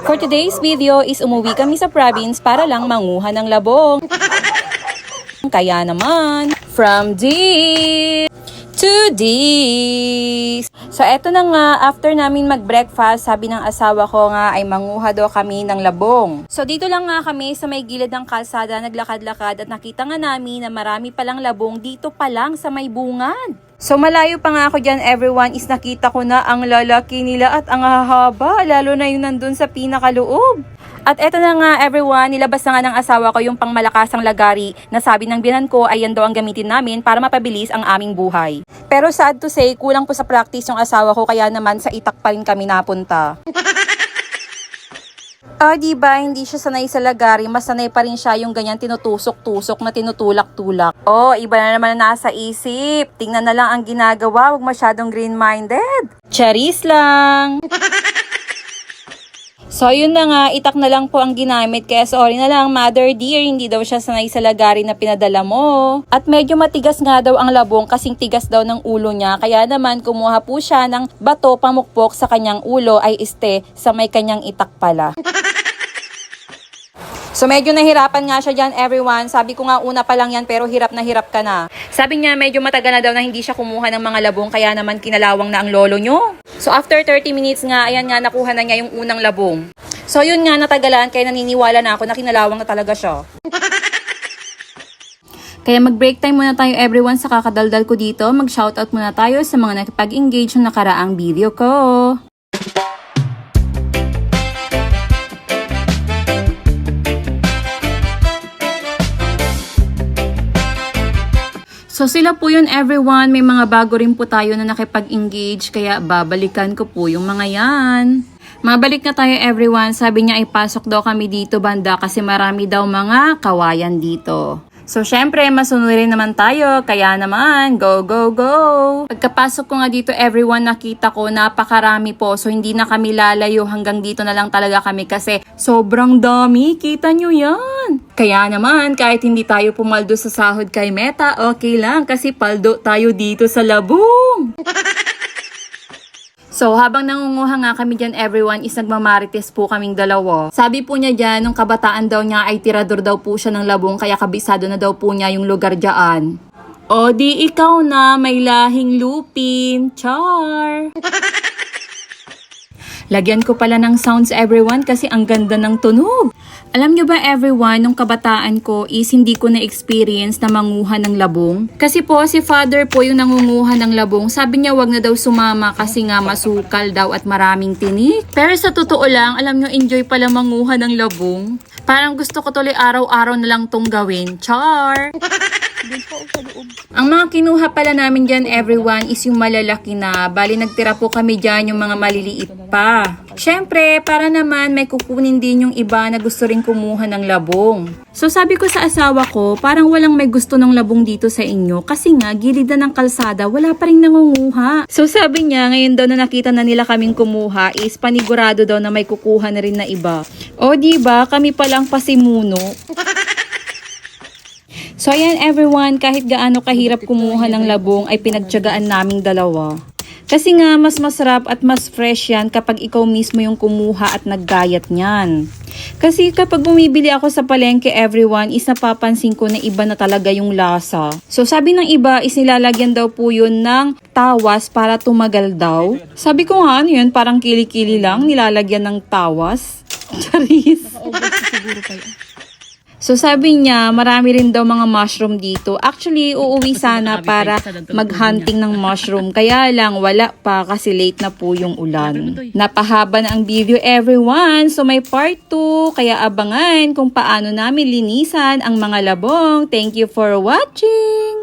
For today's video is umuwi kami sa province para lang manguha ng labong. Kaya naman, from this to this. So eto na nga, after namin mag-breakfast, sabi ng asawa ko nga ay manguha daw kami ng labong. So dito lang nga kami sa may gilid ng kalsada, naglakad-lakad at nakita nga namin na marami palang labong dito pa lang sa may bungad. So malayo pa nga ako dyan everyone, is nakita ko na ang lalaki nila at ang hahaba, lalo na yung nandun sa pinakaloob. At eto na nga everyone, nilabas na nga ng asawa ko yung pangmalakasang lagari na sabi ng biyanan ko ay yan daw ang gamitin namin para mapabilis ang aming buhay. Pero sad to say, kulang po sa practice yung asawa ko kaya naman sa itak pa rin kami napunta. Diba, hindi siya sanay sa lagari, mas sanay pa rin siya yung ganyan tinutusok-tusok na tinutulak-tulak. Iba na naman na nasa isip. Tingnan na lang ang ginagawa, huwag masyadong green-minded. Charis lang! So, yun na nga, itak na lang po ang ginamit. Kaya sorry na lang, mother dear, hindi daw siya sanay sa lagari na pinadala mo. At medyo matigas nga daw ang labong kasing tigas daw ng ulo niya. Kaya naman, kumuha po siya ng bato pamukpok sa kanyang ulo ay sa may kanyang itak pala. So medyo nahirapan nga siya dyan everyone. Sabi ko nga una pa lang yan pero hirap na hirap ka na. Sabi niya medyo matagal na daw na hindi siya kumuha ng mga labong kaya naman kinalawang na ang lolo nyo. So after 30 minutes nga, ayan nga nakuha na niya yung unang labong. So yun nga natagalan kaya naniniwala na ako na kinalawang na talaga siya. Kaya mag-break time muna tayo everyone sa kakadaldal ko dito. Mag-shoutout muna tayo sa mga nakipag-engage ng nakaraang video ko. So sila po yun everyone, may mga bago rin po tayo na nakipag-engage kaya babalikan ko po yung mga yan. Mabalik na tayo everyone, sabi niya ay pasok daw kami dito banda kasi marami daw mga kawayan dito. So syempre masunurin naman tayo, kaya naman go go go! Pagkapasok ko nga dito everyone nakita ko napakarami po so hindi na kami lalayo hanggang dito na lang talaga kami kasi sobrang dami, kita nyo yan! Kaya naman kahit hindi tayo pumaldo sa sahod kay Meta, okay lang kasi paldo tayo dito sa labong! So, habang nangunguha nga kami dyan everyone is nagmamarites po kaming dalawa. Sabi po niya dyan, nung kabataan daw niya ay tirador daw po siya ng labong kaya kabisado na daw po niya yung lugar dyan. O di ikaw na, may lahing lupin. Char! Lagyan ko pala ng sounds everyone kasi ang ganda ng tunog. Alam nyo ba everyone, nung kabataan ko is hindi ko na-experience na manguha ng labong. Kasi po si father po yung nangunguha ng labong. Sabi niya wag na daw sumama kasi nga masukal daw at maraming tinik. Pero sa totoo lang, alam nyo enjoy pala manguha ng labong. Parang gusto ko tuloy araw-araw na lang tong gawin. Char! Ang mga kinuha pala namin dyan everyone is yung malalaki na. Bali nagtira po kami dyan yung mga maliliit pa. Syempre para naman may kukunin din yung iba na gusto rin kumuha ng labong. So sabi ko sa asawa ko parang walang may gusto ng labong dito sa inyo kasi nga gilid na ng kalsada wala pa rin nangunguha. So sabi niya ngayon daw na nakita na nila kaming kumuha is panigurado daw na may kukuha na rin na iba. O diba kami palang pasimuno. So ayan everyone, kahit gaano kahirap kumuha ng labong ay pinagtiyagaan naming dalawa. Kasi nga mas masarap at mas fresh yan kapag ikaw mismo yung kumuha at naggayat niyan. Kasi kapag bumibili ako sa palengke everyone is napapansin ko na iba na talaga yung lasa. So sabi ng iba is nilalagyan daw po yun ng tawas para tumagal daw. Sabi ko nga ano yun, parang kili-kili lang nilalagyan ng tawas. Charis. Siguro kayo. So sabi niya, marami rin daw mga mushroom dito. Actually, uuwi sana para maghunting ng mushroom. Kaya lang, wala pa kasi late na po yung ulan. Napahaba na ang video everyone. So may part 2. Kaya abangan kung paano namin linisan ang mga labong. Thank you for watching!